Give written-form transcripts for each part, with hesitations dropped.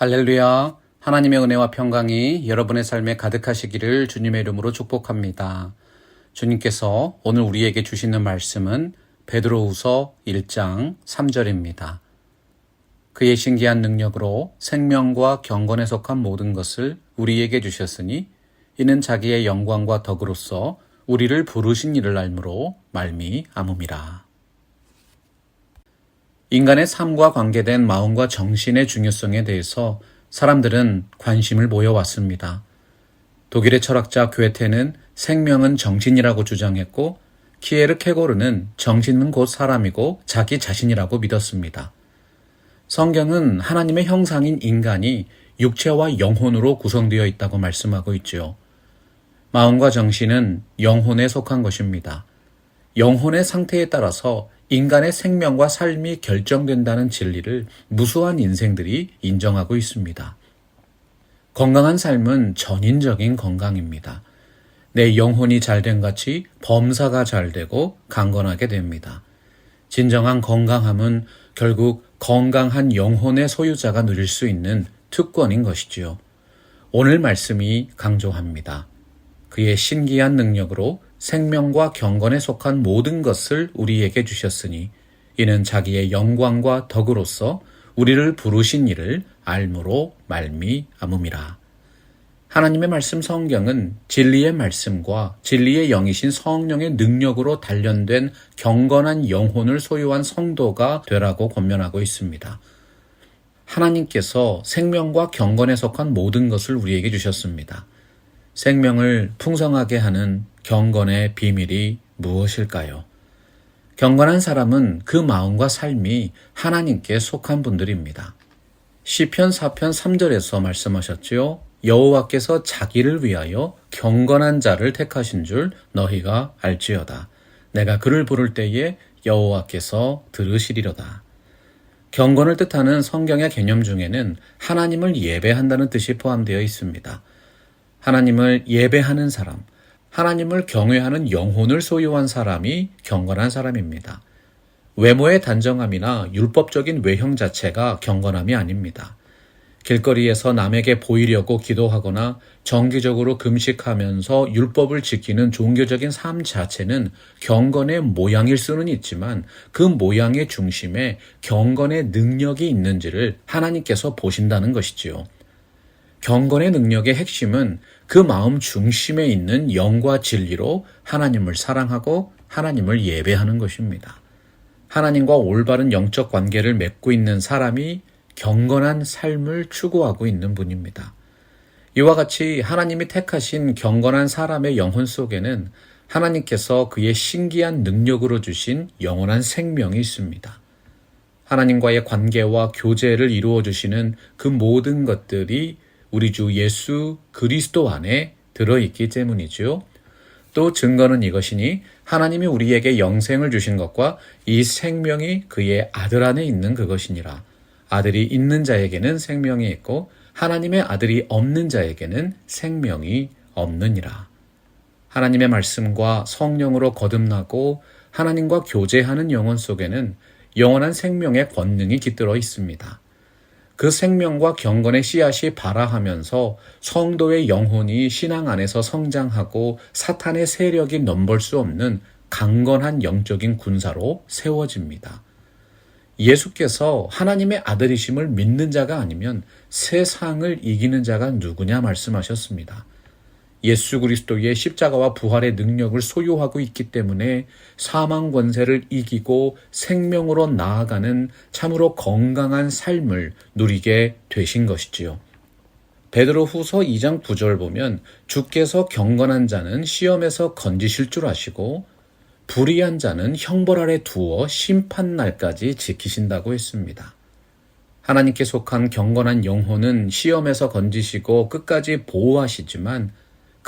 할렐루야. 하나님의 은혜와 평강이 여러분의 삶에 가득하시기를 주님의 이름으로 축복합니다. 주님께서 오늘 우리에게 주시는 말씀은 베드로후서 1장 3절입니다. 그의 신기한 능력으로 생명과 경건에 속한 모든 것을 우리에게 주셨으니 이는 자기의 영광과 덕으로서 우리를 부르신 이를 알므로 말미암음이라. 인간의 삶과 관계된 마음과 정신의 중요성에 대해서 사람들은 관심을 모여왔습니다. 독일의 철학자 괴테는 생명은 정신이라고 주장했고, 키에르 케고르는 정신은 곧 사람이고 자기 자신이라고 믿었습니다. 성경은 하나님의 형상인 인간이 육체와 영혼으로 구성되어 있다고 말씀하고 있죠. 마음과 정신은 영혼에 속한 것입니다. 영혼의 상태에 따라서 인간의 생명과 삶이 결정된다는 진리를 무수한 인생들이 인정하고 있습니다. 건강한 삶은 전인적인 건강입니다. 내 영혼이 잘된 같이 범사가 잘되고 강건하게 됩니다. 진정한 건강함은 결국 건강한 영혼의 소유자가 누릴 수 있는 특권인 것이지요. 오늘 말씀이 강조합니다. 그의 신기한 능력으로 생명과 경건에 속한 모든 것을 우리에게 주셨으니 이는 자기의 영광과 덕으로서 우리를 부르신 이를 알므로 말미암음이라. 하나님의 말씀 성경은 진리의 말씀과 진리의 영이신 성령의 능력으로 단련된 경건한 영혼을 소유한 성도가 되라고 권면하고 있습니다. 하나님께서 생명과 경건에 속한 모든 것을 우리에게 주셨습니다. 생명을 풍성하게 하는 경건의 비밀이 무엇일까요? 경건한 사람은 그 마음과 삶이 하나님께 속한 분들입니다. 시편 4편 3절에서 말씀하셨지요. 여호와께서 자기를 위하여 경건한 자를 택하신 줄 너희가 알지어다. 내가 그를 부를 때에 여호와께서 들으시리로다. 경건을 뜻하는 성경의 개념 중에는 하나님을 예배한다는 뜻이 포함되어 있습니다. 하나님을 예배하는 사람, 하나님을 경외하는 영혼을 소유한 사람이 경건한 사람입니다. 외모의 단정함이나 율법적인 외형 자체가 경건함이 아닙니다. 길거리에서 남에게 보이려고 기도하거나 정기적으로 금식하면서 율법을 지키는 종교적인 삶 자체는 경건의 모양일 수는 있지만 그 모양의 중심에 경건의 능력이 있는지를 하나님께서 보신다는 것이지요. 경건의 능력의 핵심은 그 마음 중심에 있는 영과 진리로 하나님을 사랑하고 하나님을 예배하는 것입니다. 하나님과 올바른 영적 관계를 맺고 있는 사람이 경건한 삶을 추구하고 있는 분입니다. 이와 같이 하나님이 택하신 경건한 사람의 영혼 속에는 하나님께서 그의 신기한 능력으로 주신 영원한 생명이 있습니다. 하나님과의 관계와 교제를 이루어 주시는 그 모든 것들이 우리 주 예수 그리스도 안에 들어있기 때문이죠. 또 증거는 이것이니 하나님이 우리에게 영생을 주신 것과 이 생명이 그의 아들 안에 있는 그것이니라. 아들이 있는 자에게는 생명이 있고 하나님의 아들이 없는 자에게는 생명이 없느니라. 하나님의 말씀과 성령으로 거듭나고 하나님과 교제하는 영혼 속에는 영원한 생명의 권능이 깃들어 있습니다. 그 생명과 경건의 씨앗이 발아하면서 성도의 영혼이 신앙 안에서 성장하고 사탄의 세력이 넘볼 수 없는 강건한 영적인 군사로 세워집니다. 예수께서 하나님의 아들이심을 믿는 자가 아니면 세상을 이기는 자가 누구냐 말씀하셨습니다. 예수 그리스도의 십자가와 부활의 능력을 소유하고 있기 때문에 사망 권세를 이기고 생명으로 나아가는 참으로 건강한 삶을 누리게 되신 것이지요. 베드로후서 2장 9절 보면 주께서 경건한 자는 시험에서 건지실 줄 아시고 불의한 자는 형벌 아래 두어 심판날까지 지키신다고 했습니다. 하나님께 속한 경건한 영혼은 시험에서 건지시고 끝까지 보호하시지만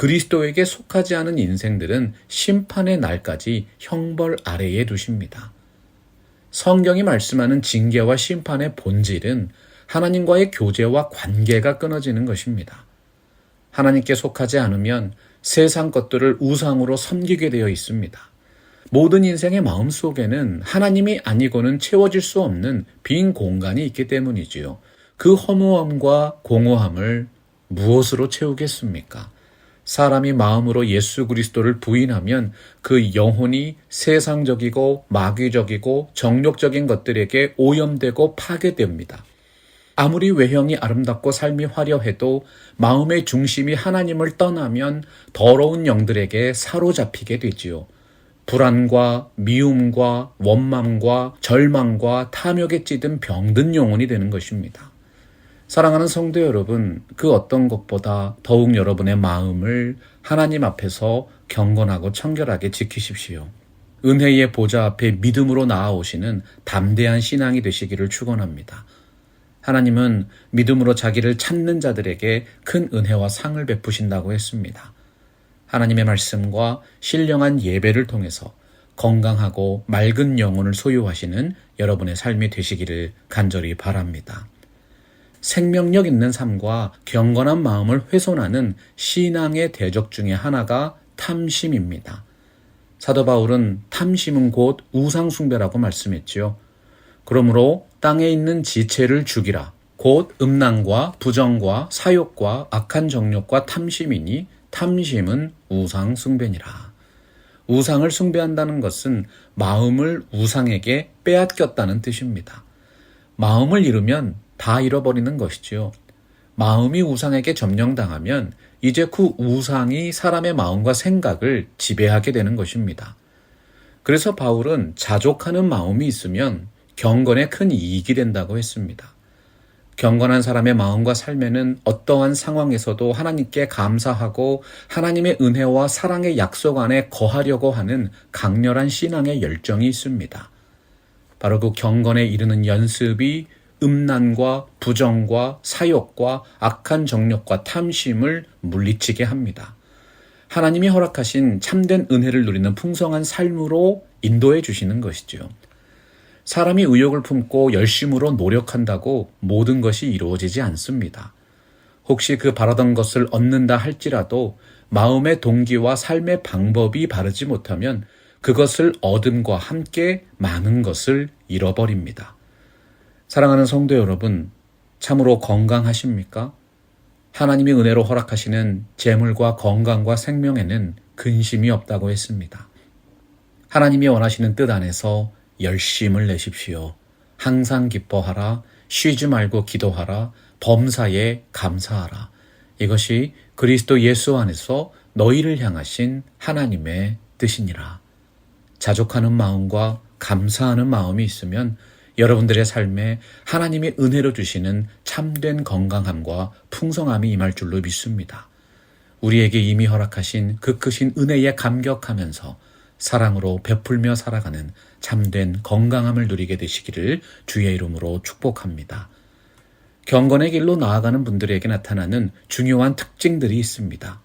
그리스도에게 속하지 않은 인생들은 심판의 날까지 형벌 아래에 두십니다. 성경이 말씀하는 징계와 심판의 본질은 하나님과의 교제와 관계가 끊어지는 것입니다. 하나님께 속하지 않으면 세상 것들을 우상으로 섬기게 되어 있습니다. 모든 인생의 마음속에는 하나님이 아니고는 채워질 수 없는 빈 공간이 있기 때문이지요. 그 허무함과 공허함을 무엇으로 채우겠습니까? 사람이 마음으로 예수 그리스도를 부인하면 그 영혼이 세상적이고 마귀적이고 정욕적인 것들에게 오염되고 파괴됩니다. 아무리 외형이 아름답고 삶이 화려해도 마음의 중심이 하나님을 떠나면 더러운 영들에게 사로잡히게 되지요. 불안과 미움과 원망과 절망과 탐욕에 찌든 병든 영혼이 되는 것입니다. 사랑하는 성도 여러분, 그 어떤 것보다 더욱 여러분의 마음을 하나님 앞에서 경건하고 청결하게 지키십시오. 은혜의 보좌 앞에 믿음으로 나아오시는 담대한 신앙이 되시기를 축원합니다. 하나님은 믿음으로 자기를 찾는 자들에게 큰 은혜와 상을 베푸신다고 했습니다. 하나님의 말씀과 신령한 예배를 통해서 건강하고 맑은 영혼을 소유하시는 여러분의 삶이 되시기를 간절히 바랍니다. 생명력 있는 삶과 경건한 마음을 훼손하는 신앙의 대적 중에 하나가 탐심입니다. 사도 바울은 탐심은 곧 우상숭배라고 말씀했지요. 그러므로 땅에 있는 지체를 죽이라. 곧 음란과 부정과 사욕과 악한 정욕과 탐심이니 탐심은 우상숭배니라. 우상을 숭배한다는 것은 마음을 우상에게 빼앗겼다는 뜻입니다. 마음을 잃으면 다 잃어버리는 것이지요. 마음이 우상에게 점령당하면 이제 그 우상이 사람의 마음과 생각을 지배하게 되는 것입니다. 그래서 바울은 자족하는 마음이 있으면 경건에 큰 이익이 된다고 했습니다. 경건한 사람의 마음과 삶에는 어떠한 상황에서도 하나님께 감사하고 하나님의 은혜와 사랑의 약속 안에 거하려고 하는 강렬한 신앙의 열정이 있습니다. 바로 그 경건에 이르는 연습이 음란과 부정과 사욕과 악한 정욕과 탐심을 물리치게 합니다. 하나님이 허락하신 참된 은혜를 누리는 풍성한 삶으로 인도해 주시는 것이죠. 사람이 의욕을 품고 열심으로 노력한다고 모든 것이 이루어지지 않습니다. 혹시 그 바라던 것을 얻는다 할지라도 마음의 동기와 삶의 방법이 바르지 못하면 그것을 얻음과 함께 많은 것을 잃어버립니다. 사랑하는 성도 여러분, 참으로 건강하십니까? 하나님이 은혜로 허락하시는 재물과 건강과 생명에는 근심이 없다고 했습니다. 하나님이 원하시는 뜻 안에서 열심을 내십시오. 항상 기뻐하라, 쉬지 말고 기도하라, 범사에 감사하라. 이것이 그리스도 예수 안에서 너희를 향하신 하나님의 뜻이니라. 자족하는 마음과 감사하는 마음이 있으면 여러분들의 삶에 하나님의 은혜로 주시는 참된 건강함과 풍성함이 임할 줄로 믿습니다. 우리에게 이미 허락하신 그 크신 은혜에 감격하면서 사랑으로 베풀며 살아가는 참된 건강함을 누리게 되시기를 주의 이름으로 축복합니다. 경건의 길로 나아가는 분들에게 나타나는 중요한 특징들이 있습니다.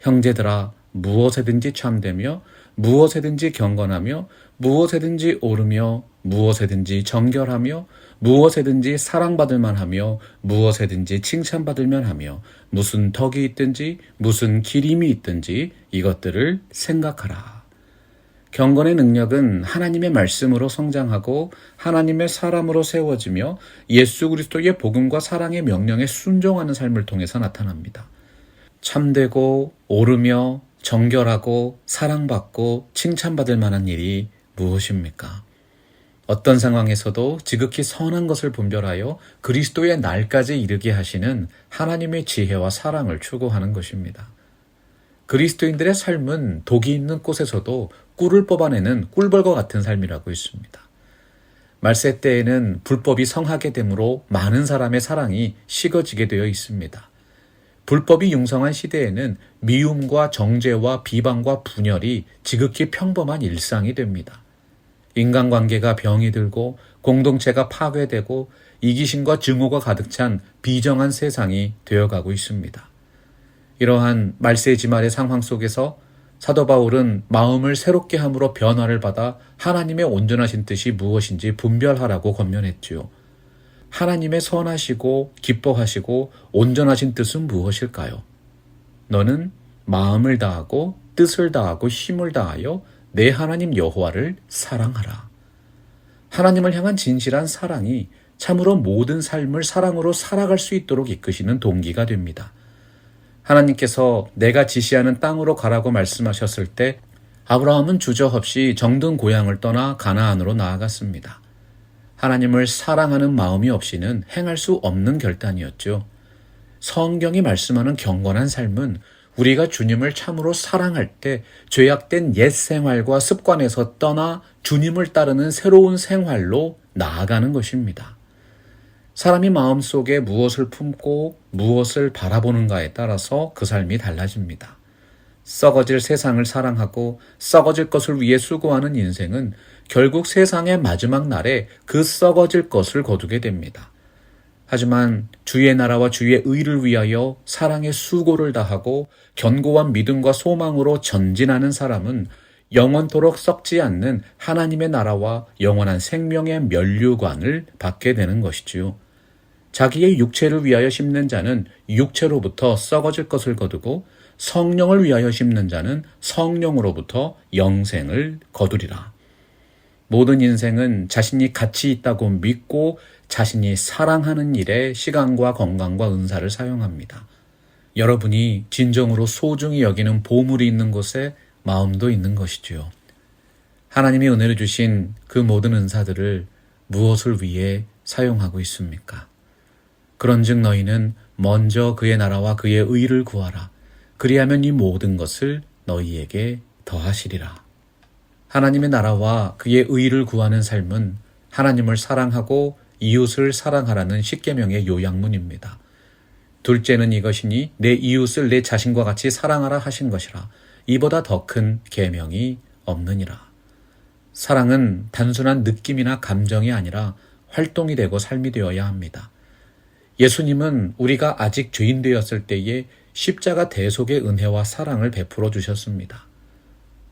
형제들아, 무엇에든지 참되며 무엇에든지 경건하며 무엇에든지 옳으며 무엇에든지 정결하며 무엇에든지 사랑받을 만하며 무엇에든지 칭찬받을 만하며 무슨 덕이 있든지 무슨 기림이 있든지 이것들을 생각하라. 경건의 능력은 하나님의 말씀으로 성장하고 하나님의 사람으로 세워지며 예수 그리스도의 복음과 사랑의 명령에 순종하는 삶을 통해서 나타납니다. 참되고 옳으며 정결하고 사랑받고 칭찬받을 만한 일이 무엇입니까? 어떤 상황에서도 지극히 선한 것을 분별하여 그리스도의 날까지 이르게 하시는 하나님의 지혜와 사랑을 추구하는 것입니다. 그리스도인들의 삶은 독이 있는 꽃에서도 꿀을 뽑아내는 꿀벌과 같은 삶이라고 했습니다. 말세 때에는 불법이 성하게 되므로 많은 사람의 사랑이 식어지게 되어 있습니다. 불법이 융성한 시대에는 미움과 정죄와 비방과 분열이 지극히 평범한 일상이 됩니다. 인간관계가 병이 들고 공동체가 파괴되고 이기심과 증오가 가득 찬 비정한 세상이 되어가고 있습니다. 이러한 말세지말의 상황 속에서 사도 바울은 마음을 새롭게 함으로 변화를 받아 하나님의 온전하신 뜻이 무엇인지 분별하라고 권면했지요. 하나님의 선하시고 기뻐하시고 온전하신 뜻은 무엇일까요? 너는 마음을 다하고 뜻을 다하고 힘을 다하여 내 하나님 여호와를 사랑하라. 하나님을 향한 진실한 사랑이 참으로 모든 삶을 사랑으로 살아갈 수 있도록 이끄시는 동기가 됩니다. 하나님께서 내가 지시하는 땅으로 가라고 말씀하셨을 때 아브라함은 주저없이 정든 고향을 떠나 가나안으로 나아갔습니다. 하나님을 사랑하는 마음이 없이는 행할 수 없는 결단이었죠. 성경이 말씀하는 경건한 삶은 우리가 주님을 참으로 사랑할 때 죄악된 옛 생활과 습관에서 떠나 주님을 따르는 새로운 생활로 나아가는 것입니다. 사람이 마음속에 무엇을 품고 무엇을 바라보는가에 따라서 그 삶이 달라집니다. 썩어질 세상을 사랑하고 썩어질 것을 위해 수고하는 인생은 결국 세상의 마지막 날에 그 썩어질 것을 거두게 됩니다. 하지만 주의 나라와 주의 의를 위하여 사랑의 수고를 다하고 견고한 믿음과 소망으로 전진하는 사람은 영원토록 썩지 않는 하나님의 나라와 영원한 생명의 면류관을 받게 되는 것이지요. 자기의 육체를 위하여 심는 자는 육체로부터 썩어질 것을 거두고 성령을 위하여 심는 자는 성령으로부터 영생을 거두리라. 모든 인생은 자신이 가치 있다고 믿고 자신이 사랑하는 일에 시간과 건강과 은사를 사용합니다. 여러분이 진정으로 소중히 여기는 보물이 있는 곳에 마음도 있는 것이지요. 하나님이 은혜를 주신 그 모든 은사들을 무엇을 위해 사용하고 있습니까? 그런즉 너희는 먼저 그의 나라와 그의 의를 구하라. 그리하면 이 모든 것을 너희에게 더하시리라. 하나님의 나라와 그의 의를 구하는 삶은 하나님을 사랑하고 이웃을 사랑하라는 십계명의 요약문입니다. 둘째는 이것이니 내 이웃을 내 자신과 같이 사랑하라 하신 것이라. 이보다 더 큰 계명이 없느니라. 사랑은 단순한 느낌이나 감정이 아니라 활동이 되고 삶이 되어야 합니다. 예수님은 우리가 아직 죄인 되었을 때에 십자가 대속의 은혜와 사랑을 베풀어 주셨습니다.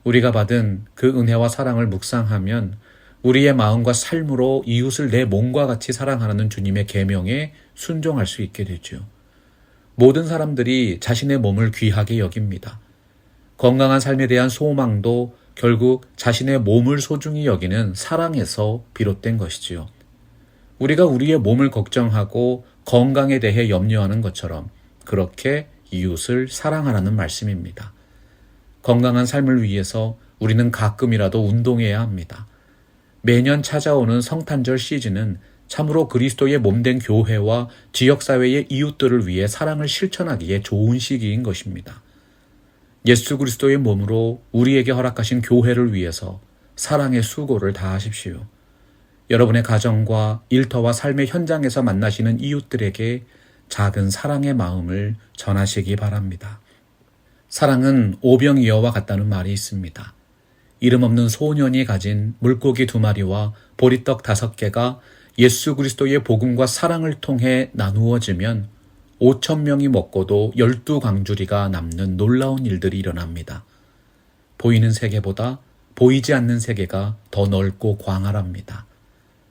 우리가 받은 그 은혜와 사랑을 묵상하면 우리의 마음과 삶으로 이웃을 내 몸과 같이 사랑하는 주님의 계명에 순종할 수 있게 되죠. 모든 사람들이 자신의 몸을 귀하게 여깁니다. 건강한 삶에 대한 소망도 결국 자신의 몸을 소중히 여기는 사랑에서 비롯된 것이지요. 우리가 우리의 몸을 걱정하고 건강에 대해 염려하는 것처럼 그렇게 이웃을 사랑하라는 말씀입니다. 건강한 삶을 위해서 우리는 가끔이라도 운동해야 합니다. 매년 찾아오는 성탄절 시즌은 참으로 그리스도의 몸된 교회와 지역사회의 이웃들을 위해 사랑을 실천하기에 좋은 시기인 것입니다. 예수 그리스도의 몸으로 우리에게 허락하신 교회를 위해서 사랑의 수고를 다하십시오. 여러분의 가정과 일터와 삶의 현장에서 만나시는 이웃들에게 작은 사랑의 마음을 전하시기 바랍니다. 사랑은 오병이어와 같다는 말이 있습니다. 이름 없는 소년이 가진 물고기 2마리와 보리떡 5개가 예수 그리스도의 복음과 사랑을 통해 나누어지면 5,000명이 먹고도 12광주리가 남는 놀라운 일들이 일어납니다. 보이는 세계보다 보이지 않는 세계가 더 넓고 광활합니다.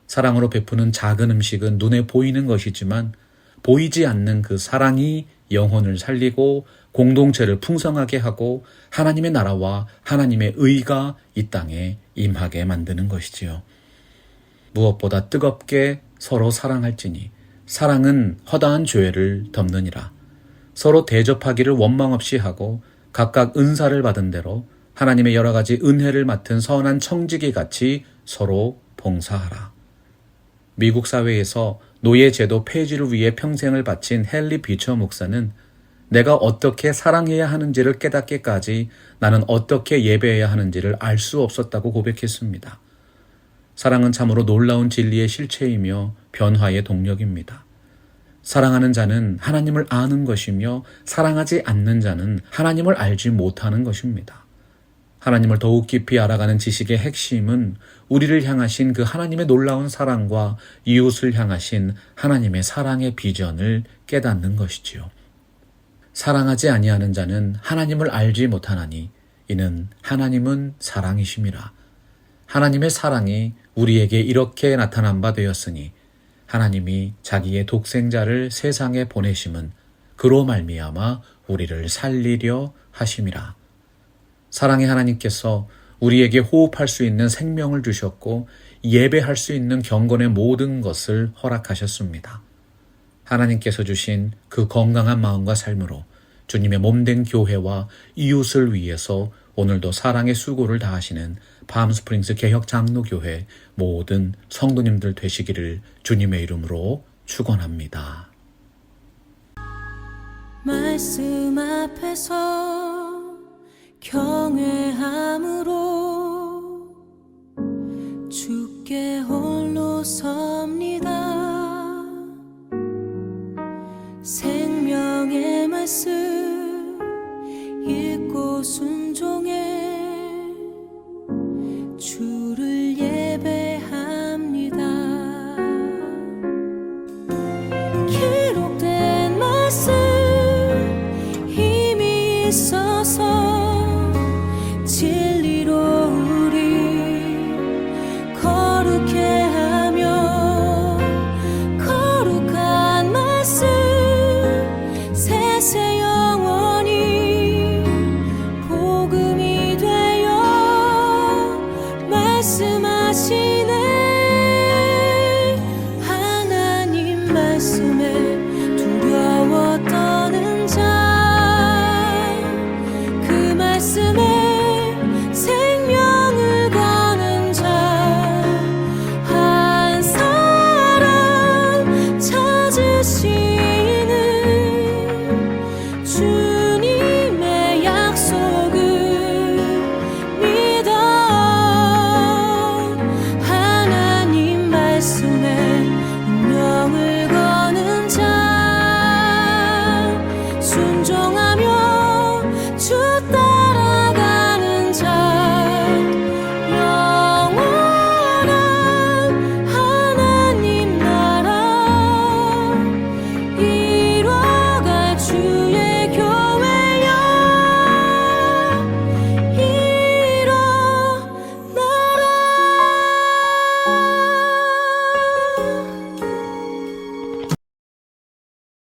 사랑으로 베푸는 작은 음식은 눈에 보이는 것이지만 보이지 않는 그 사랑이 영혼을 살리고 공동체를 풍성하게 하고 하나님의 나라와 하나님의 의가 이 땅에 임하게 만드는 것이지요. 무엇보다 뜨겁게 서로 사랑할지니 사랑은 허다한 죄를 덮느니라. 서로 대접하기를 원망 없이 하고 각각 은사를 받은 대로 하나님의 여러 가지 은혜를 맡은 선한 청지기 같이 서로 봉사하라. 미국 사회에서 노예제도 폐지를 위해 평생을 바친 헨리 비처 목사는 내가 어떻게 사랑해야 하는지를 깨닫기까지 나는 어떻게 예배해야 하는지를 알 수 없었다고 고백했습니다. 사랑은 참으로 놀라운 진리의 실체이며 변화의 동력입니다. 사랑하는 자는 하나님을 아는 것이며 사랑하지 않는 자는 하나님을 알지 못하는 것입니다. 하나님을 더욱 깊이 알아가는 지식의 핵심은 우리를 향하신 그 하나님의 놀라운 사랑과 이웃을 향하신 하나님의 사랑의 비전을 깨닫는 것이지요. 사랑하지 아니하는 자는 하나님을 알지 못하나니 이는 하나님은 사랑이심이라. 하나님의 사랑이 우리에게 이렇게 나타난 바 되었으니 하나님이 자기의 독생자를 세상에 보내심은 그로 말미암아 우리를 살리려 하심이라. 사랑의 하나님께서 우리에게 호흡할 수 있는 생명을 주셨고 예배할 수 있는 경건의 모든 것을 허락하셨습니다. 하나님께서 주신 그 건강한 마음과 삶으로 주님의 몸된 교회와 이웃을 위해서 오늘도 사랑의 수고를 다하시는 밤스프링스 개혁장로교회 모든 성도님들 되시기를 주님의 이름으로 축원합니다. 말씀 앞에서 경외함으로 주께 홀로 섭니다. 생명의 말씀 읽고 순